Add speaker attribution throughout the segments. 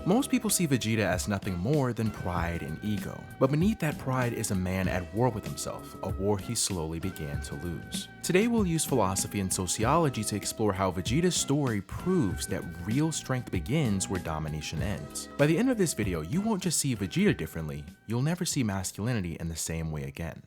Speaker 1: Most people see Vegeta as nothing more than pride and ego, but beneath that pride is a man at war with himself, a war he slowly began to lose. Today we'll use philosophy and sociology to explore how Vegeta's story proves that real strength begins where domination ends. By the end of this video, you won't just see Vegeta differently, you'll never see masculinity in the same way again.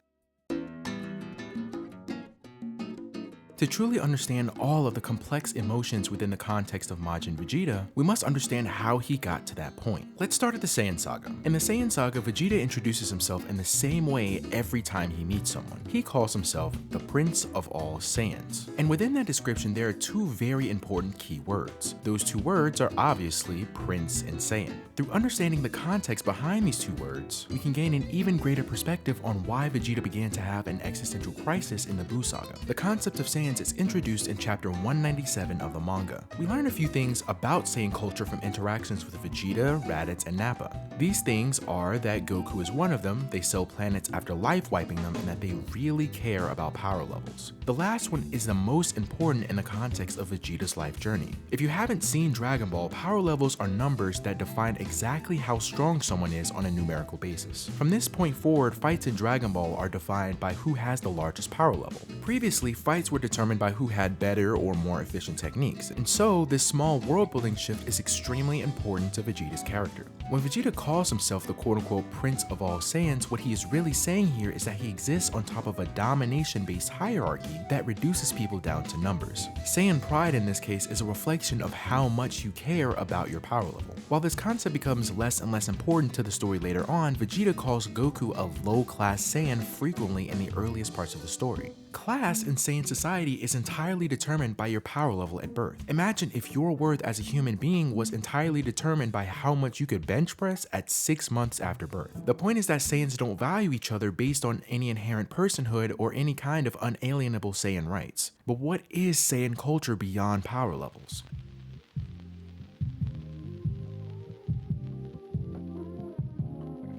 Speaker 1: To truly understand all of the complex emotions within the context of Majin Vegeta, we must understand how he got to that point. Let's start at the Saiyan Saga. In the Saiyan Saga, Vegeta introduces himself in the same way every time he meets someone. He calls himself the Prince of all Saiyans. And within that description, there are two very important key words. Those two words are obviously Prince and Saiyan. Through understanding the context behind these two words, we can gain an even greater perspective on why Vegeta began to have an existential crisis in the Buu Saga. The concept of Saiyans is introduced in chapter 197 of the manga. We learn a few things about Saiyan culture from interactions with Vegeta, Raditz, and Nappa. These things are that Goku is one of them, they sell planets after life wiping them, and that they really care about power levels. The last one is the most important in the context of Vegeta's life journey. If you haven't seen Dragon Ball, power levels are numbers that define exactly how strong someone is on a numerical basis. From this point forward, fights in Dragon Ball are defined by who has the largest power level. Previously, fights were determined by who had better or more efficient techniques, and so this small world-building shift is extremely important to Vegeta's character. When Vegeta calls himself the quote-unquote Prince of all Saiyans, what he is really saying here is that he exists on top of a domination-based hierarchy that reduces people down to numbers. Saiyan pride in this case is a reflection of how much you care about your power level. While this concept becomes less and less important to the story later on, Vegeta calls Goku a low-class Saiyan frequently in the earliest parts of the story. Class in Saiyan society is entirely determined by your power level at birth. Imagine if your worth as a human being was entirely determined by how much you could bench press at 6 months after birth. The point is that Saiyans don't value each other based on any inherent personhood or any kind of unalienable Saiyan rights. But what is Saiyan culture beyond power levels?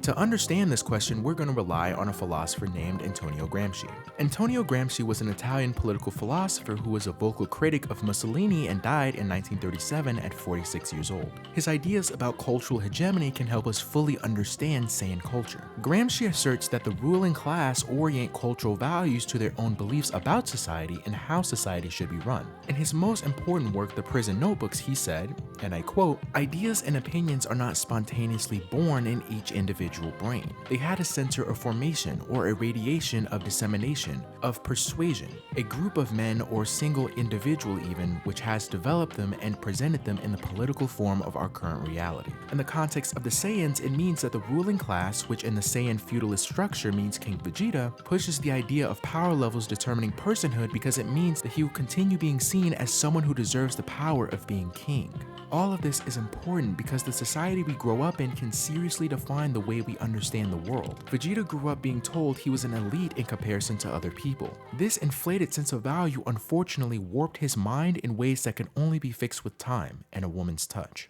Speaker 1: To understand this question, we're going to rely on a philosopher named Antonio Gramsci. Antonio Gramsci was an Italian political philosopher who was a vocal critic of Mussolini and died in 1937 at 46 years old. His ideas about cultural hegemony can help us fully understand Saiyan culture. Gramsci asserts that the ruling class orient cultural values to their own beliefs about society and how society should be run. In his most important work, The Prison Notebooks, he said, and I quote, "Ideas and opinions are not spontaneously born in each individual brain. They had a center of formation or a radiation of dissemination, of persuasion, a group of men or single individual even which has developed them and presented them in the political form of our current reality." In the context of the Saiyans, it means that the ruling class, which in the Saiyan feudalist structure means King Vegeta, pushes the idea of power levels determining personhood because it means that he will continue being seen as someone who deserves the power of being king. All of this is important because the society we grow up in can seriously define the way we understand the world. Vegeta grew up being told he was an elite in comparison to other people. This inflated sense of value unfortunately warped his mind in ways that can only be fixed with time and a woman's touch.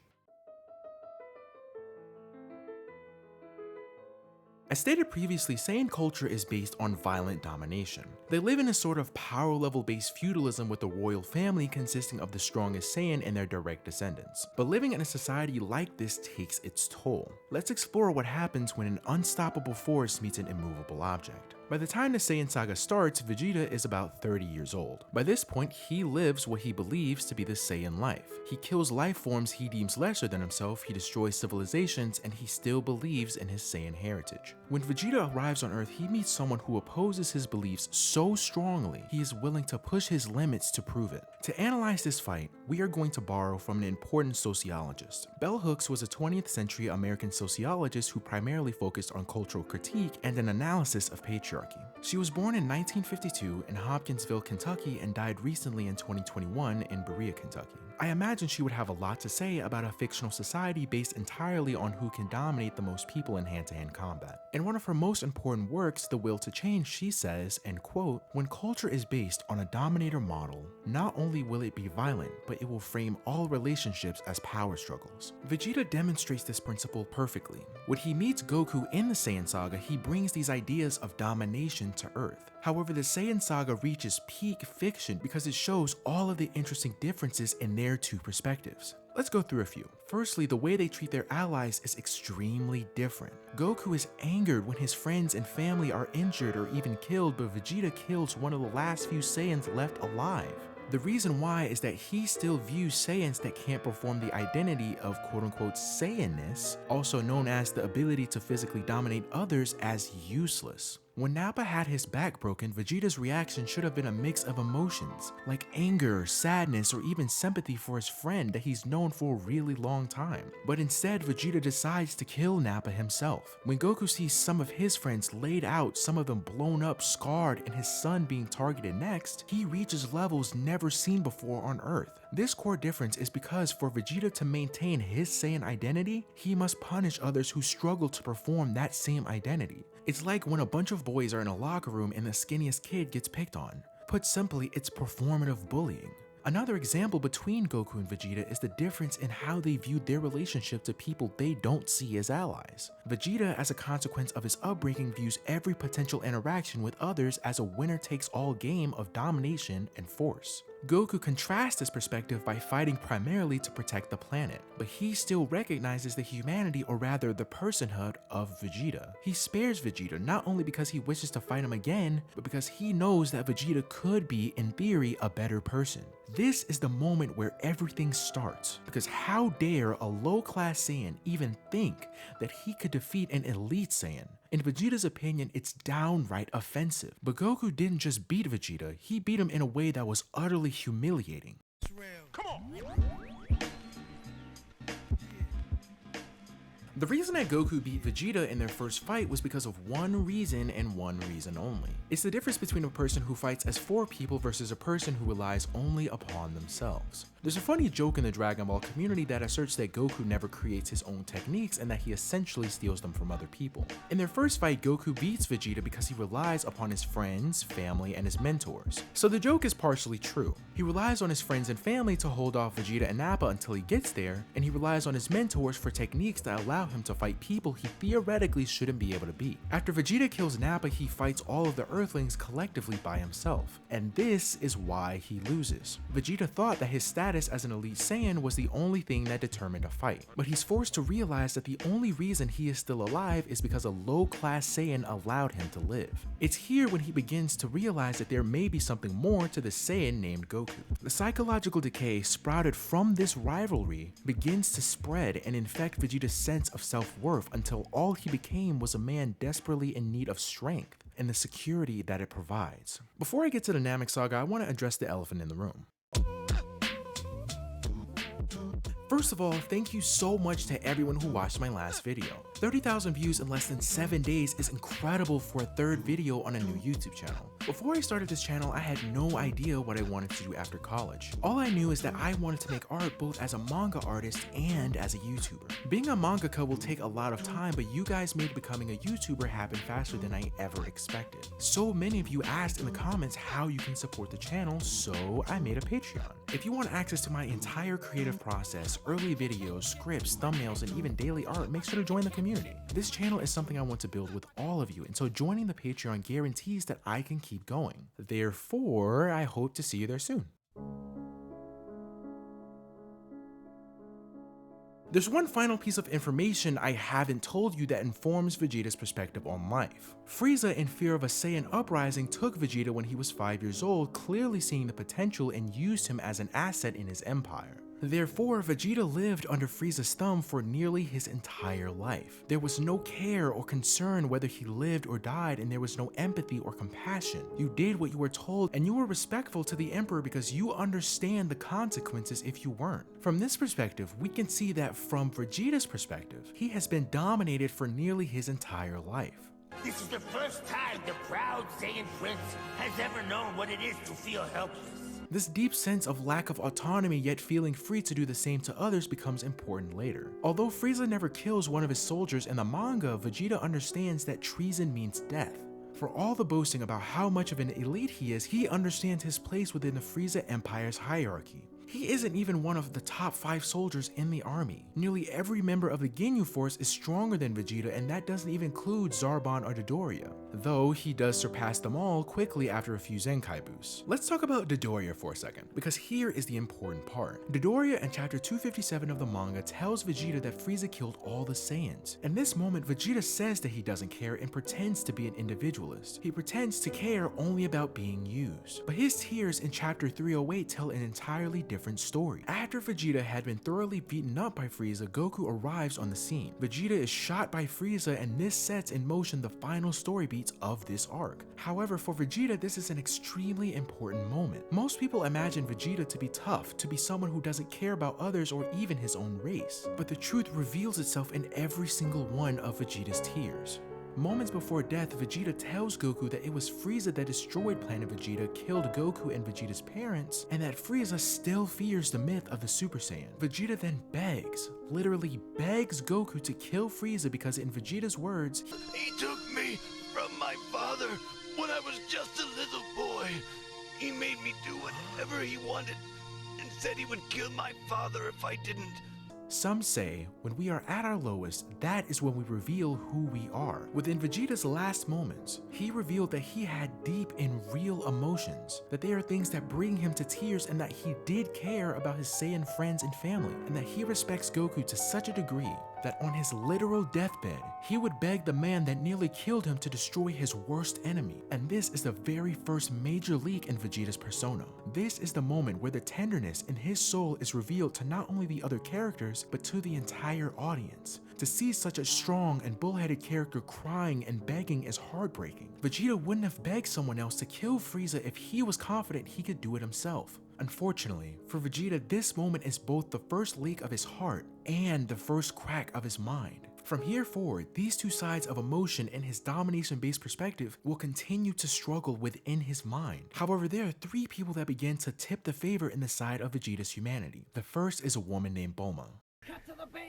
Speaker 1: As stated previously, Saiyan culture is based on violent domination. They live in a sort of power level based feudalism with the royal family consisting of the strongest Saiyan and their direct descendants. But living in a society like this takes its toll. Let's explore what happens when an unstoppable force meets an immovable object. By the time the Saiyan saga starts, Vegeta is about 30 years old. By this point, he lives what he believes to be the Saiyan life. He kills life forms he deems lesser than himself, he destroys civilizations, and he still believes in his Saiyan heritage. When Vegeta arrives on Earth, he meets someone who opposes his beliefs so strongly, he is willing to push his limits to prove it. To analyze this fight, we are going to borrow from an important sociologist. Bell Hooks was a 20th century American sociologist who primarily focused on cultural critique and an analysis of patriarchy. She was born in 1952 in Hopkinsville, Kentucky, and died recently in 2021 in Berea, Kentucky. I imagine she would have a lot to say about a fictional society based entirely on who can dominate the most people in hand-to-hand combat. In one of her most important works, The Will to Change, she says, and quote, "When culture is based on a dominator model, not only will it be violent, but it will frame all relationships as power struggles." Vegeta demonstrates this principle perfectly. When he meets Goku in the Saiyan saga, he brings these ideas of domination to Earth. However, the Saiyan saga reaches peak fiction because it shows all of the interesting differences in their two perspectives. Let's go through a few. Firstly, the way they treat their allies is extremely different. Goku is angered when his friends and family are injured or even killed, but Vegeta kills one of the last few Saiyans left alive. The reason why is that he still views Saiyans that can't perform the identity of quote-unquote Saiyanness, also known as the ability to physically dominate others, as useless. When Nappa had his back broken, Vegeta's reaction should have been a mix of emotions, like anger, sadness, or even sympathy for his friend that he's known for a really long time. But instead, Vegeta decides to kill Nappa himself. When Goku sees some of his friends laid out, some of them blown up, scarred, and his son being targeted next, he reaches levels never seen before on Earth. This core difference is because for Vegeta to maintain his Saiyan identity, he must punish others who struggle to perform that same identity. It's like when a bunch of boys are in a locker room and the skinniest kid gets picked on. Put simply, it's performative bullying. Another example between Goku and Vegeta is the difference in how they view their relationship to people they don't see as allies. Vegeta, as a consequence of his upbringing, views every potential interaction with others as a winner-takes-all game of domination and force. Goku contrasts this perspective by fighting primarily to protect the planet, but he still recognizes the humanity, or rather the personhood, of Vegeta. He spares Vegeta not only because he wishes to fight him again, but because he knows that Vegeta could be, in theory, a better person. This is the moment where everything starts, because how dare a low-class Saiyan even think that he could defeat an elite Saiyan? In Vegeta's opinion, it's downright offensive. But Goku didn't just beat Vegeta, he beat him in a way that was utterly humiliating. Come on! The reason that Goku beat Vegeta in their first fight was because of one reason and one reason only. It's the difference between a person who fights as 4 people versus a person who relies only upon themselves. There's a funny joke in the Dragon Ball community that asserts that Goku never creates his own techniques and that he essentially steals them from other people. In their first fight, Goku beats Vegeta because he relies upon his friends, family, and his mentors. So the joke is partially true. He relies on his friends and family to hold off Vegeta and Nappa until he gets there, and he relies on his mentors for techniques that allow him to fight people he theoretically shouldn't be able to beat. After Vegeta kills Nappa, he fights all of the Earthlings collectively by himself, and this is why he loses. Vegeta thought that his status as an elite Saiyan was the only thing that determined a fight, but he's forced to realize that the only reason he is still alive is because a low-class Saiyan allowed him to live. It's here when he begins to realize that there may be something more to the Saiyan named Goku. The psychological decay sprouted from this rivalry begins to spread and infect Vegeta's sense of self-worth until all he became was a man desperately in need of strength and the security that it provides. Before I get to the Namek Saga, I want to address the elephant in the room. First of all, thank you so much to everyone who watched my last video. 30,000 views in less than 7 days is incredible for a third video on a new YouTube channel. Before I started this channel, I had no idea what I wanted to do after college. All I knew is that I wanted to make art both as a manga artist and as a YouTuber. Being a mangaka will take a lot of time, but you guys made becoming a YouTuber happen faster than I ever expected. So many of you asked in the comments how you can support the channel, so I made a Patreon. If you want access to my entire creative process, early videos, scripts, thumbnails, and even daily art, make sure to join the community. This channel is something I want to build with all of you, and so joining the Patreon guarantees that I can keep going. Therefore, I hope to see you there soon. There's one final piece of information I haven't told you that informs Vegeta's perspective on life. Frieza, in fear of a Saiyan uprising, took Vegeta when he was 5 years old, clearly seeing the potential, and used him as an asset in his empire. Therefore, Vegeta lived under Frieza's thumb for nearly his entire life. There was no care or concern whether he lived or died, and there was no empathy or compassion. You did what you were told, and you were respectful to the Emperor because you understand the consequences if you weren't. From this perspective, we can see that from Vegeta's perspective, he has been dominated for nearly his entire life.
Speaker 2: This is the first time the proud Saiyan Prince has ever known what it is to feel helpless.
Speaker 1: This deep sense of lack of autonomy yet feeling free to do the same to others becomes important later. Although Frieza never kills one of his soldiers in the manga, Vegeta understands that treason means death. For all the boasting about how much of an elite he is, he understands his place within the Frieza Empire's hierarchy. He isn't even one of the top 5 soldiers in the army. Nearly every member of the Ginyu Force is stronger than Vegeta, and that doesn't even include Zarbon or Dodoria, though he does surpass them all quickly after a few Zenkai boosts. Let's talk about Dodoria for a second, because here is the important part. Dodoria in chapter 257 of the manga tells Vegeta that Frieza killed all the Saiyans. In this moment, Vegeta says that he doesn't care and pretends to be an individualist. He pretends to care only about being used. But his tears in chapter 308 tell an entirely different story. After Vegeta had been thoroughly beaten up by Frieza, Goku arrives on the scene. Vegeta is shot by Frieza, and this sets in motion the final story beats of this arc. However, for Vegeta, this is an extremely important moment. Most people imagine Vegeta to be tough, to be someone who doesn't care about others or even his own race. But the truth reveals itself in every single one of Vegeta's tears. Moments before death, Vegeta tells Goku that it was Frieza that destroyed Planet Vegeta, killed Goku and Vegeta's parents, and that Frieza still fears the myth of the Super Saiyan. Vegeta then begs, literally begs Goku to kill Frieza because in Vegeta's words,
Speaker 3: "He took me from my father when I was just a little boy. He made me do whatever he wanted and said he would kill my father if I didn't."
Speaker 1: Some say, when we are at our lowest, that is when we reveal who we are. Within Vegeta's last moments, he revealed that he had deep and real emotions, that they are things that bring him to tears, and that he did care about his Saiyan friends and family, and that he respects Goku to such a degree that on his literal deathbed, he would beg the man that nearly killed him to destroy his worst enemy. And this is the very first major leak in Vegeta's persona. This is the moment where the tenderness in his soul is revealed to not only the other characters, but to the entire audience. To see such a strong and bullheaded character crying and begging is heartbreaking. Vegeta wouldn't have begged someone else to kill Frieza if he was confident he could do it himself. Unfortunately, for Vegeta, this moment is both the first leak of his heart and the first crack of his mind. From here forward, these two sides of emotion and his domination-based perspective will continue to struggle within his mind. However, there are 3 people that begin to tip the favor in the side of Vegeta's humanity. The first is a woman named Bulma.
Speaker 2: Cut to the band!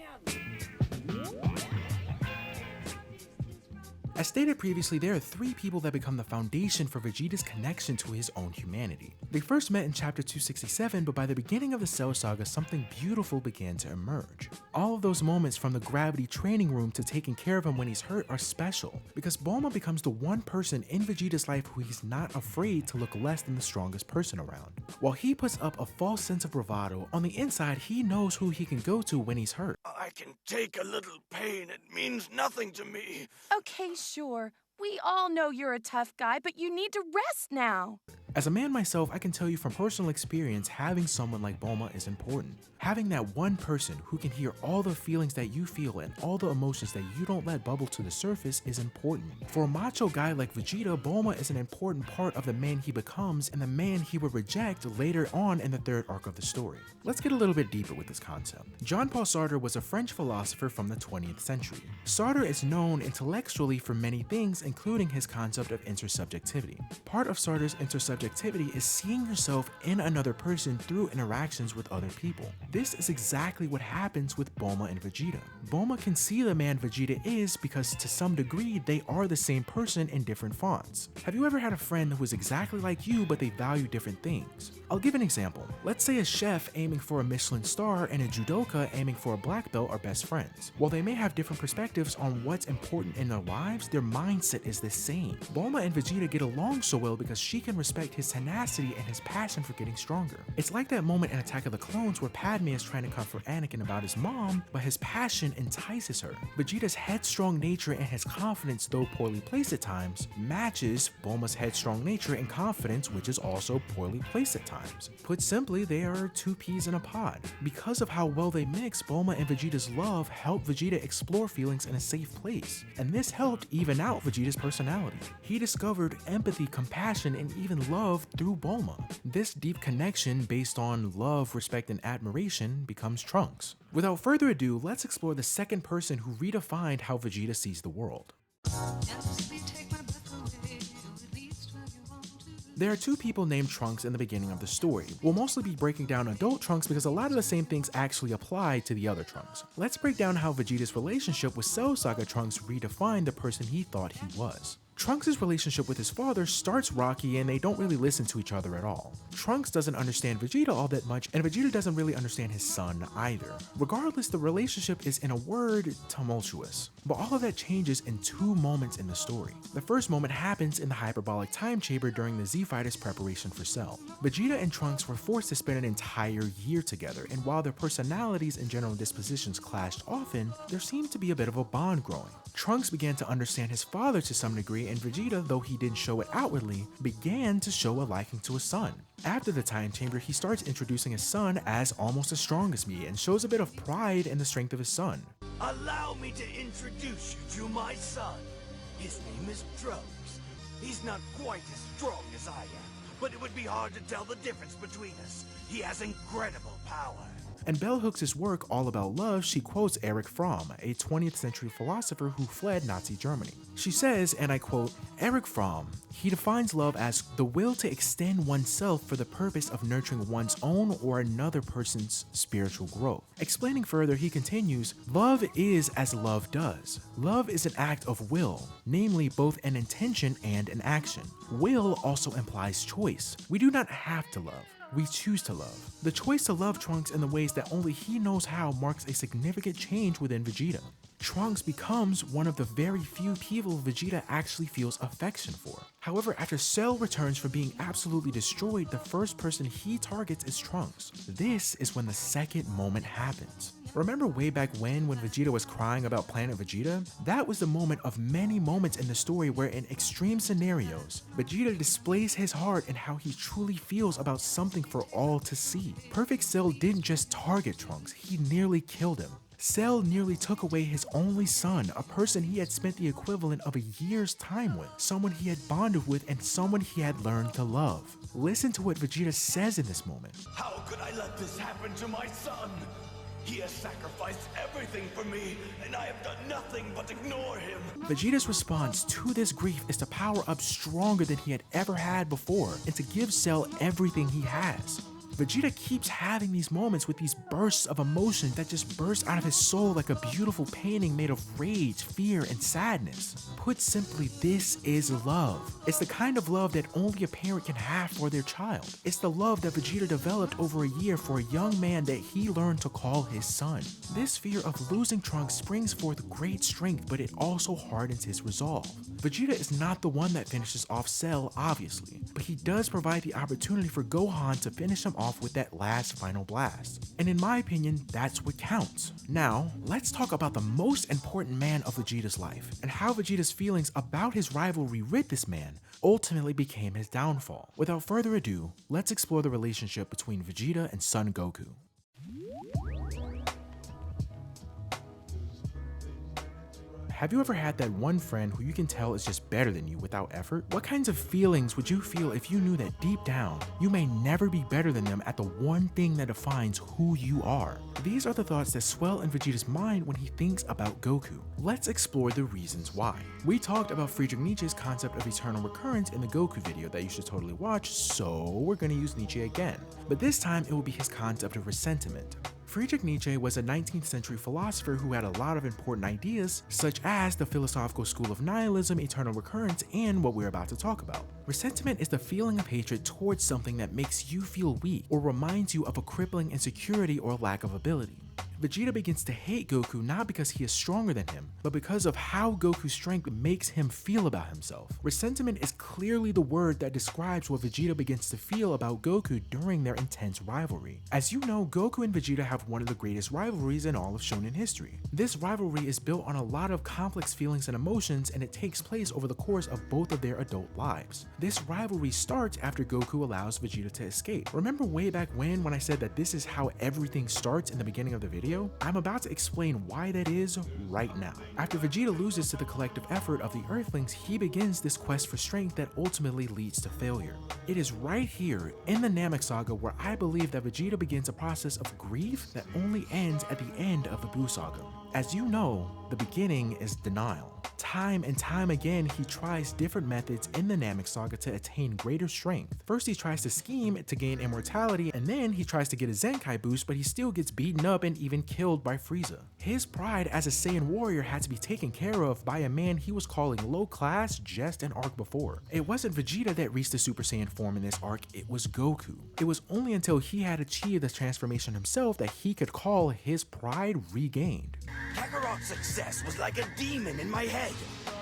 Speaker 1: As stated previously, there are 3 people that become the foundation for Vegeta's connection to his own humanity. They first met in chapter 267, but by the beginning of the Cell Saga, something beautiful began to emerge. All of those moments from the gravity training room to taking care of him when he's hurt are special, because Bulma becomes the one person in Vegeta's life who he's not afraid to look less than the strongest person around. While he puts up a false sense of bravado, on the inside he knows who he can go to when he's hurt.
Speaker 3: "I can take a little pain. It means nothing to me."
Speaker 4: Okay, sure. We all know you're a tough guy, but you need to rest now.
Speaker 1: As a man myself, I can tell you from personal experience, having someone like Bulma is important. Having that one person who can hear all the feelings that you feel and all the emotions that you don't let bubble to the surface is important. For a macho guy like Vegeta, Bulma is an important part of the man he becomes and the man he would reject later on in the 3rd arc of the story. Let's get a little bit deeper with this concept. Jean-Paul Sartre was a French philosopher from the 20th century. Sartre is known intellectually for many things, including his concept of intersubjectivity. Part of Sartre's intersubjectivity is seeing yourself in another person through interactions with other people. This is exactly what happens with Bulma and Vegeta. Bulma can see the man Vegeta is because to some degree they are the same person in different fonts. Have you ever had a friend who is exactly like you but they value different things? I'll give an example. Let's say a chef aiming for a Michelin star and a judoka aiming for a black belt are best friends. While they may have different perspectives on what's important in their lives, their mindset is the same. Bulma and Vegeta get along so well because she can respect his tenacity and his passion for getting stronger. It's like that moment in Attack of the Clones where Padme is trying to comfort Anakin about his mom, but his passion entices her. Vegeta's headstrong nature and his confidence, though poorly placed at times, matches Bulma's headstrong nature and confidence, which is also poorly placed at times. Put simply, they are 2 peas in a pod. Because of how well they mix, Bulma and Vegeta's love helped Vegeta explore feelings in a safe place, and this helped even out Vegeta's personality. He discovered empathy, compassion, and even love through Bulma. This deep connection based on love, respect, and admiration becomes Trunks. Without further ado, let's explore the second person who redefined how Vegeta sees the world. There are 2 people named Trunks in the beginning of the story. We'll mostly be breaking down adult Trunks because a lot of the same things actually apply to the other Trunks. Let's break down how Vegeta's relationship with Cell Saga Trunks redefined the person he thought he was. Trunks' relationship with his father starts rocky and they don't really listen to each other at all. Trunks doesn't understand Vegeta all that much, and Vegeta doesn't really understand his son either. Regardless, the relationship is, in a word, tumultuous. But all of that changes in two moments in the story. The first moment happens in the hyperbolic time chamber during the Z-Fighters' preparation for Cell. Vegeta and Trunks were forced to spend an entire year together, and while their personalities and general dispositions clashed often, there seemed to be a bit of a bond growing. Trunks began to understand his father to some degree, and Vegeta, though he didn't show it outwardly, began to show a liking to his son. After the time chamber, he starts introducing his son as almost as strong as me and shows a bit of pride in the strength of his son.
Speaker 3: Allow me to introduce you to my son. His name is Trunks. He's not quite as strong as I am, but it would be hard to tell the difference between us. He has incredible power.
Speaker 1: In Bell Hooks' work All About Love, she quotes Erich Fromm, a 20th century philosopher who fled Nazi Germany. She says, and I quote, "Erich Fromm, he defines love as the will to extend oneself for the purpose of nurturing one's own or another person's spiritual growth." Explaining further, he continues, "Love is as love does. Love is an act of will, namely both an intention and an action. Will also implies choice. We do not have to love. We choose to love. The choice to love Trunks in the ways that only he knows how marks a significant change within Vegeta. Trunks becomes one of the very few people Vegeta actually feels affection for. However, after Cell returns from being absolutely destroyed, the first person he targets is Trunks. This is when the second moment happens. Remember way back when Vegeta was crying about Planet Vegeta? That was the moment of many moments in the story where in extreme scenarios, Vegeta displays his heart and how he truly feels about something for all to see. Perfect Cell didn't just target Trunks, he nearly killed him. Cell nearly took away his only son, a person he had spent the equivalent of a year's time with, someone he had bonded with, and someone he had learned to love. Listen to what Vegeta says in this moment.
Speaker 3: How could I let this happen to my son? He has sacrificed everything for me, and I have done nothing but ignore him.
Speaker 1: Vegeta's response to this grief is to power up stronger than he had ever had before, and to give Cell everything he has. Vegeta keeps having these moments with these bursts of emotion that just burst out of his soul like a beautiful painting made of rage, fear, and sadness. Put simply, this is love. It's the kind of love that only a parent can have for their child. It's the love that Vegeta developed over a year for a young man that he learned to call his son. This fear of losing Trunks springs forth great strength, but it also hardens his resolve. Vegeta is not the one that finishes off Cell, obviously, but he does provide the opportunity for Gohan to finish him off with that last final blast. And in my opinion, that's what counts. Now, let's talk about the most important man of Vegeta's life, and how Vegeta's feelings about his rivalry with this man ultimately became his downfall. Without further ado, let's explore the relationship between Vegeta and Son Goku. Have you ever had that one friend who you can tell is just better than you without effort? What kinds of feelings would you feel if you knew that deep down, you may never be better than them at the one thing that defines who you are? These are the thoughts that swell in Vegeta's mind when he thinks about Goku. Let's explore the reasons why. We talked about Friedrich Nietzsche's concept of eternal recurrence in the Goku video that you should totally watch, so we're gonna use Nietzsche again. But this time it will be his concept of resentment. Friedrich Nietzsche was a 19th century philosopher who had a lot of important ideas, such as the philosophical school of nihilism, eternal recurrence, and what we're about to talk about. Resentment is the feeling of hatred towards something that makes you feel weak or reminds you of a crippling insecurity or lack of ability. Vegeta begins to hate Goku not because he is stronger than him, but because of how Goku's strength makes him feel about himself. Resentment is clearly the word that describes what Vegeta begins to feel about Goku during their intense rivalry. As you know, Goku and Vegeta have one of the greatest rivalries in all of shonen history. This rivalry is built on a lot of complex feelings and emotions, and it takes place over the course of both of their adult lives. This rivalry starts after Goku allows Vegeta to escape. Remember way back when I said that this is how everything starts in the beginning of the video? I'm about to explain why that is right now. After Vegeta loses to the collective effort of the Earthlings, he begins this quest for strength that ultimately leads to failure. It is right here in the Namek Saga where I believe that Vegeta begins a process of grief that only ends at the end of the Buu Saga. As you know, the beginning is denial. Time and time again, he tries different methods in the Namek Saga to attain greater strength. First, he tries to scheme to gain immortality, and then he tries to get a Zenkai boost, but he still gets beaten up and even killed by Frieza. His pride as a Saiyan warrior had to be taken care of by a man he was calling low class just an arc before. It wasn't Vegeta that reached the Super Saiyan form in this arc, it was Goku. It was only until he had achieved the transformation himself that he could call his pride regained.
Speaker 3: Kakarot's success was like a demon in my head.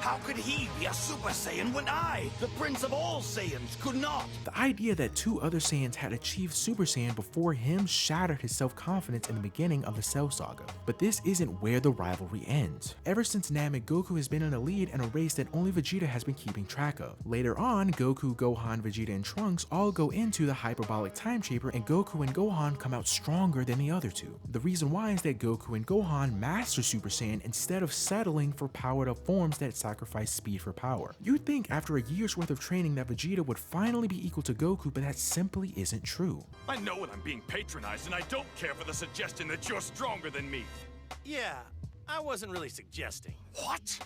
Speaker 3: How could he be a Super Saiyan when I, the Prince of all Saiyans, could not?
Speaker 1: The idea that two other Saiyans had achieved Super Saiyan before him shattered his self-confidence in the beginning of the Cell Saga. But this isn't where the rivalry ends. Ever since Namek, Goku has been in a lead in a race that only Vegeta has been keeping track of. Later on, Goku, Gohan, Vegeta, and Trunks all go into the hyperbolic time chamber, and Goku and Gohan come out stronger than the other two. The reason why is that Goku and Gohan master Super Saiyan instead of settling for powered up forms that sacrifice speed for power. You'd think after a year's worth of training that Vegeta would finally be equal to Goku, but that simply isn't true.
Speaker 5: I know when I'm being patronized, and I don't care for the suggestion that you're stronger than me.
Speaker 6: Yeah, I wasn't really suggesting.
Speaker 3: What?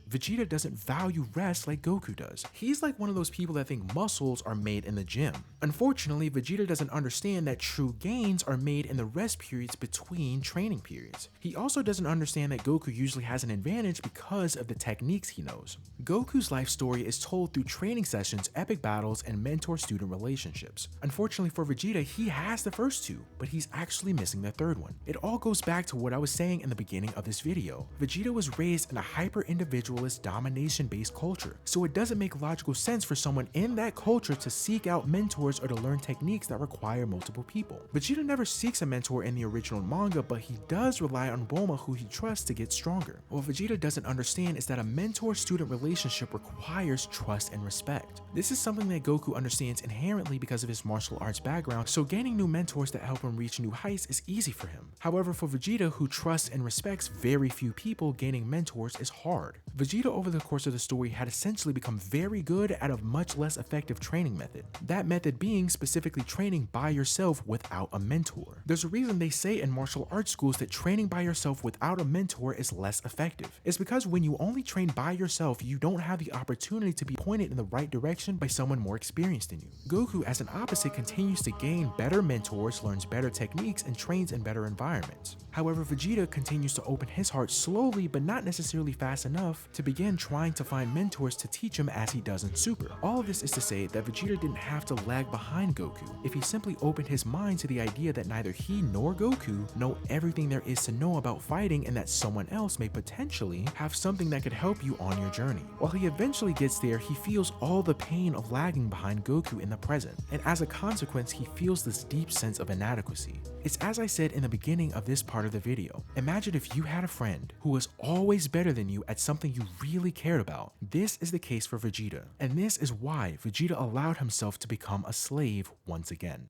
Speaker 1: Vegeta doesn't value rest like Goku does. He's like one of those people that think muscles are made in the gym. Unfortunately, Vegeta doesn't understand that true gains are made in the rest periods between training periods. He also doesn't understand that Goku usually has an advantage because of the techniques he knows. Goku's life story is told through training sessions, epic battles, and mentor-student relationships. Unfortunately for Vegeta, he has the first two, but he's actually missing the third one. It all goes back to what I was saying in the beginning of this video. Vegeta was raised in a hyper-individual domination-based culture, so it doesn't make logical sense for someone in that culture to seek out mentors or to learn techniques that require multiple people. Vegeta never seeks a mentor in the original manga, but he does rely on Bulma, who he trusts, to get stronger. What Vegeta doesn't understand is that a mentor-student relationship requires trust and respect. This is something that Goku understands inherently because of his martial arts background, so gaining new mentors that help him reach new heights is easy for him. However, for Vegeta, who trusts and respects very few people, gaining mentors is hard. Vegeta over the course of the story had essentially become very good at a much less effective training method. That method being specifically training by yourself without a mentor. There's a reason they say in martial arts schools that training by yourself without a mentor is less effective. It's because when you only train by yourself, you don't have the opportunity to be pointed in the right direction by someone more experienced than you. Goku, as an opposite, continues to gain better mentors, learns better techniques, and trains in better environments. However, Vegeta continues to open his heart slowly, but not necessarily fast enough, to begin trying to find mentors to teach him as he does in Super. All of this is to say that Vegeta didn't have to lag behind Goku if he simply opened his mind to the idea that neither he nor Goku know everything there is to know about fighting, and that someone else may potentially have something that could help you on your journey. While he eventually gets there, he feels all the pain of lagging behind Goku in the present, and as a consequence, he feels this deep sense of inadequacy. It's as I said in the beginning of this part of the video. Imagine if you had a friend who was always better than you at something you really cared about. This is the case for Vegeta, and this is why Vegeta allowed himself to become a slave once again.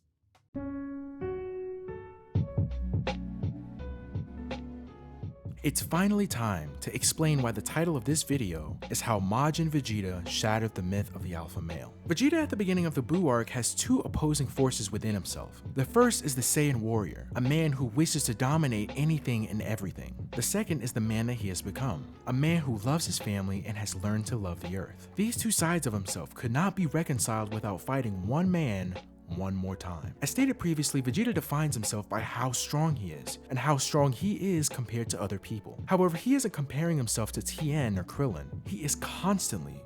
Speaker 1: It's finally time to explain why the title of this video is How Majin Vegeta Shattered the Myth of the Alpha Male. Vegeta at the beginning of the Buu arc has two opposing forces within himself. The first is the Saiyan warrior, a man who wishes to dominate anything and everything. The second is the man that he has become, a man who loves his family and has learned to love the earth. These two sides of himself could not be reconciled without fighting one man one more time. As stated previously, Vegeta defines himself by how strong he is, and how strong he is compared to other people. However, he isn't comparing himself to Tien or Krillin. He is constantly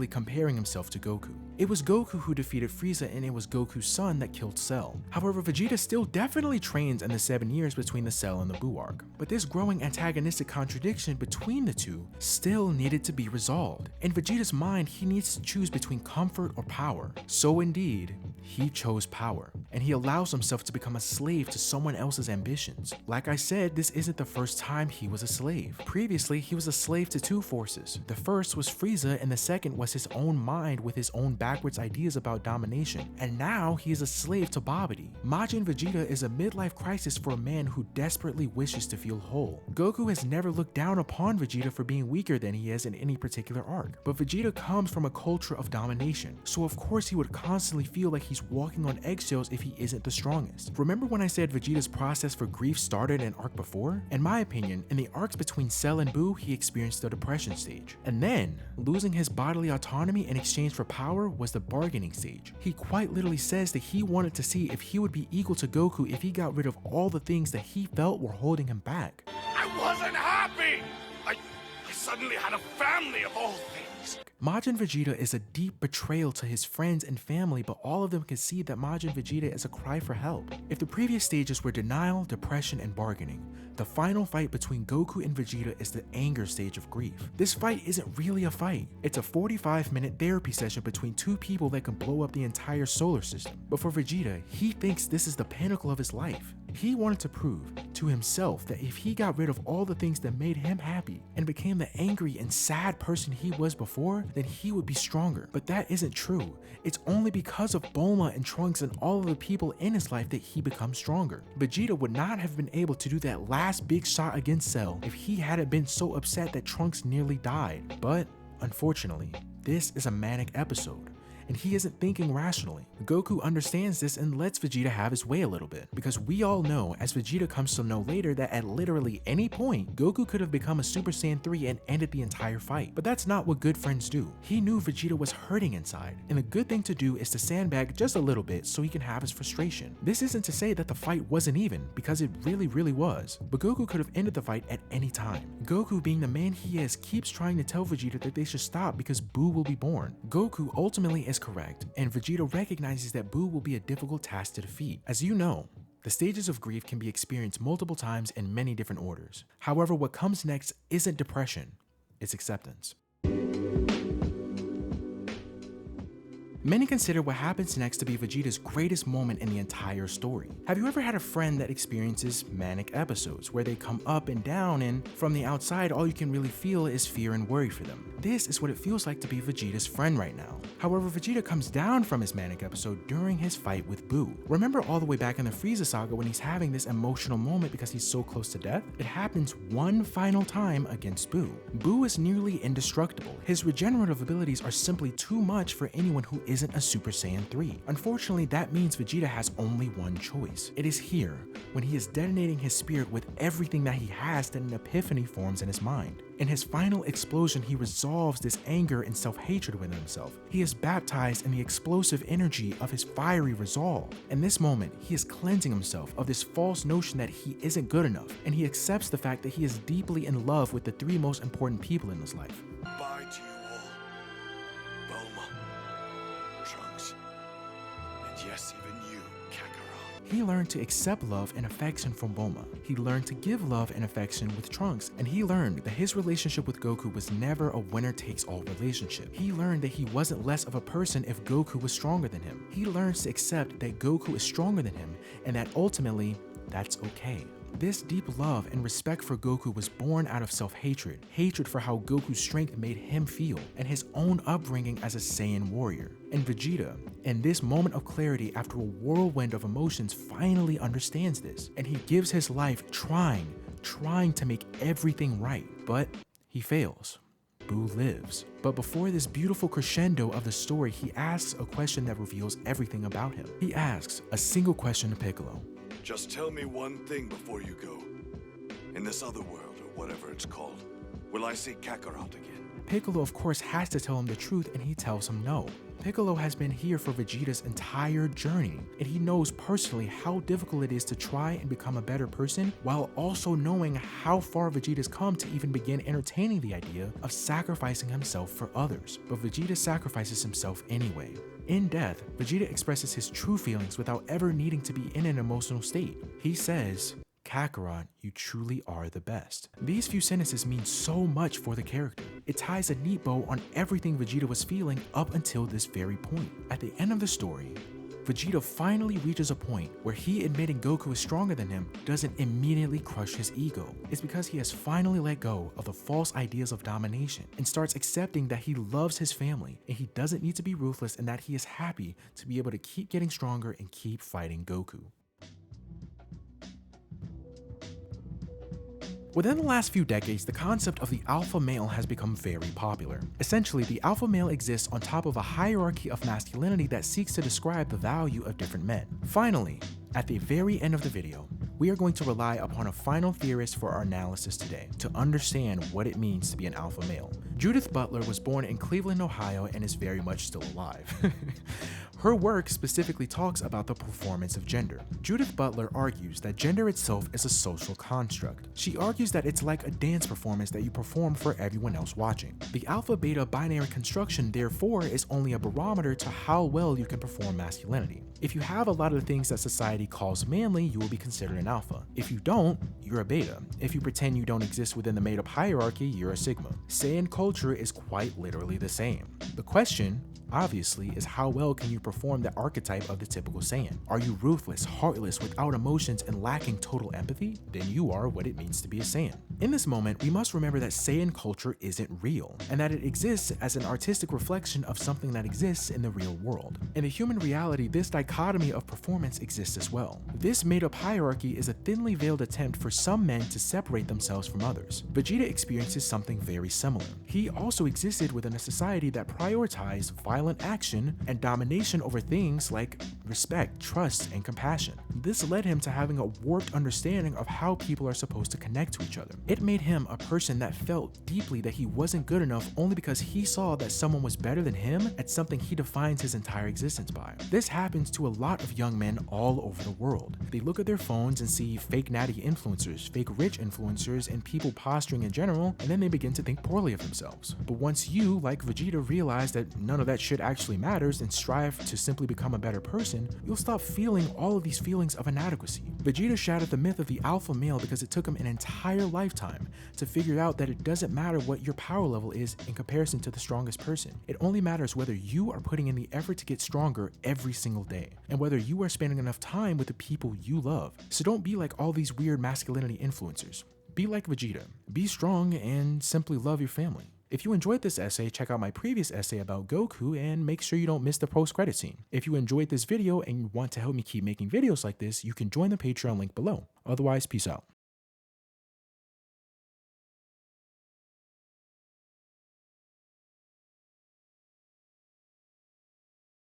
Speaker 1: comparing himself to Goku. It was Goku who defeated Frieza, and it was Goku's son that killed Cell. However, Vegeta still definitely trains in the 7 years between the Cell and the Buu arc, but this growing antagonistic contradiction between the two still needed to be resolved. In Vegeta's mind, he needs to choose between comfort or power. So indeed, he chose power, and he allows himself to become a slave to someone else's ambitions. Like I said, this isn't the first time he was a slave. Previously, he was a slave to two forces. The first was Frieza, and the second was his own mind with his own backwards ideas about domination. And now he is a slave to Babidi. Majin Vegeta is a midlife crisis for a man who desperately wishes to feel whole. Goku has never looked down upon Vegeta for being weaker than he is in any particular arc, but Vegeta comes from a culture of domination, so of course he would constantly feel like he's walking on eggshells if he isn't the strongest. Remember when I said Vegeta's process for grief started in arc before? In my opinion, in the arcs between Cell and Buu, he experienced the depression stage. And then, losing his bodily autonomy in exchange for power was the bargaining stage. He quite literally says that he wanted to see if he would be equal to Goku if he got rid of all the things that he felt were holding him back.
Speaker 5: I wasn't happy! I suddenly had a family of all things.
Speaker 1: Majin Vegeta is a deep betrayal to his friends and family, but all of them can see that Majin Vegeta is a cry for help. If the previous stages were denial, depression, and bargaining, the final fight between Goku and Vegeta is the anger stage of grief. This fight isn't really a fight. It's a 45-minute therapy session between two people that can blow up the entire solar system. But for Vegeta, he thinks this is the pinnacle of his life. He wanted to prove to himself that if he got rid of all the things that made him happy and became the angry and sad person he was before, then he would be stronger. But that isn't true. It's only because of Bulma and Trunks and all of the people in his life that he becomes stronger. Vegeta would not have been able to do that last big shot against Cell if he hadn't been so upset that Trunks nearly died. But unfortunately, this is a manic episode, and he isn't thinking rationally. Goku understands this and lets Vegeta have his way a little bit, because we all know, as Vegeta comes to know later, that at literally any point, Goku could have become a Super Saiyan 3 and ended the entire fight. But that's not what good friends do. He knew Vegeta was hurting inside, and the good thing to do is to sandbag just a little bit so he can have his frustration. This isn't to say that the fight wasn't even, because it really was. But Goku could have ended the fight at any time. Goku, being the man he is, keeps trying to tell Vegeta that they should stop because Buu will be born. Goku ultimately is correct, and Vegeta recognizes that Buu will be a difficult task to defeat. As you know, the stages of grief can be experienced multiple times in many different orders. However, what comes next isn't depression, it's acceptance. Many consider what happens next to be Vegeta's greatest moment in the entire story. Have you ever had a friend that experiences manic episodes where they come up and down, and from the outside all you can really feel is fear and worry for them? This is what it feels like to be Vegeta's friend right now. However, Vegeta comes down from his manic episode during his fight with Buu. Remember all the way back in the Frieza saga when he's having this emotional moment because he's so close to death? It happens one final time against Buu. Buu is nearly indestructible. His regenerative abilities are simply too much for anyone who isn't a Super Saiyan 3. Unfortunately, that means Vegeta has only one choice. It is here, when he is detonating his spirit with everything that he has, that an epiphany forms in his mind. In his final explosion, he resolves this anger and self-hatred within himself. He is baptized in the explosive energy of his fiery resolve. In this moment, he is cleansing himself of this false notion that he isn't good enough, and he accepts the fact that he is deeply in love with the three most important people in his life.
Speaker 3: Bye to you all. Bulma, Trunks, and yes, even you, Kakarot.
Speaker 1: He learned to accept love and affection from Bulma. He learned to give love and affection with Trunks, and he learned that his relationship with Goku was never a winner-takes-all relationship. He learned that he wasn't less of a person if Goku was stronger than him. He learns to accept that Goku is stronger than him, and that ultimately, that's okay. This deep love and respect for Goku was born out of self-hatred, hatred for how Goku's strength made him feel, and his own upbringing as a Saiyan warrior. And Vegeta, in this moment of clarity after a whirlwind of emotions, finally understands this, and he gives his life trying to make everything right, but he fails. Buu lives. But before this beautiful crescendo of the story, he asks a question that reveals everything about him. He asks a single question to Piccolo.
Speaker 3: Just tell me one thing before you go. In this other world, or whatever it's called, will I see Kakarot again?
Speaker 1: Piccolo, of course, has to tell him the truth, and he tells him no. Piccolo has been here for Vegeta's entire journey, and he knows personally how difficult it is to try and become a better person, while also knowing how far Vegeta's come to even begin entertaining the idea of sacrificing himself for others. But Vegeta sacrifices himself anyway. In death, Vegeta expresses his true feelings without ever needing to be in an emotional state. He says, "Kakarot, you truly are the best." These few sentences mean so much for the character. It ties a neat bow on everything Vegeta was feeling up until this very point. At the end of the story, Vegeta finally reaches a point where he admitting Goku is stronger than him doesn't immediately crush his ego. It's because he has finally let go of the false ideas of domination and starts accepting that he loves his family and he doesn't need to be ruthless, and that he is happy to be able to keep getting stronger and keep fighting Goku. Within the last few decades, the concept of the alpha male has become very popular. Essentially, the alpha male exists on top of a hierarchy of masculinity that seeks to describe the value of different men. Finally, at the very end of the video, we are going to rely upon a final theorist for our analysis today to understand what it means to be an alpha male. Judith Butler was born in Cleveland, Ohio, and is very much still alive. Her work specifically talks about the performance of gender. Judith Butler argues that gender itself is a social construct. She argues that it's like a dance performance that you perform for everyone else watching. The alpha-beta binary construction, therefore, is only a barometer to how well you can perform masculinity. If you have a lot of the things that society calls manly, you will be considered an alpha. If you don't, you're a beta. If you pretend you don't exist within the made-up hierarchy, you're a sigma. Saiyan culture is quite literally the same. The question, obviously, is how well can you perform the archetype of the typical Saiyan? Are you ruthless, heartless, without emotions, and lacking total empathy? Then you are what it means to be a Saiyan. In this moment, we must remember that Saiyan culture isn't real, and that it exists as an artistic reflection of something that exists in the real world. In the human reality, this dichotomy of performance exists as well. This made-up hierarchy is a thinly veiled attempt for some men to separate themselves from others. Vegeta experiences something very similar. He also existed within a society that prioritized violent action and domination over things like respect, trust, and compassion. This led him to having a warped understanding of how people are supposed to connect to each other. It made him a person that felt deeply that he wasn't good enough only because he saw that someone was better than him at something he defines his entire existence by. This happens to a lot of young men all over the world. They look at their phones and see fake natty influencers, fake rich influencers, and people posturing in general, and then they begin to think poorly of themselves. But once you, like Vegeta, realize that none of that shit actually matters and strive to simply become a better person, you'll stop feeling all of these feelings of inadequacy. Vegeta shattered the myth of the alpha male because it took him an entire lifetime to figure out that it doesn't matter what your power level is in comparison to the strongest person. It only matters whether you are putting in the effort to get stronger every single day, and whether you are spending enough time with the people you love. So don't be like all these weird masculinity influencers. Be like Vegeta. Be strong and simply love your family. If you enjoyed this essay, check out my previous essay about Goku and make sure you don't miss the post-credit scene. If you enjoyed this video and you want to help me keep making videos like this, you can join the Patreon link below. Otherwise, peace out.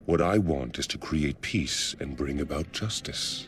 Speaker 7: What I want is to create peace and bring about justice.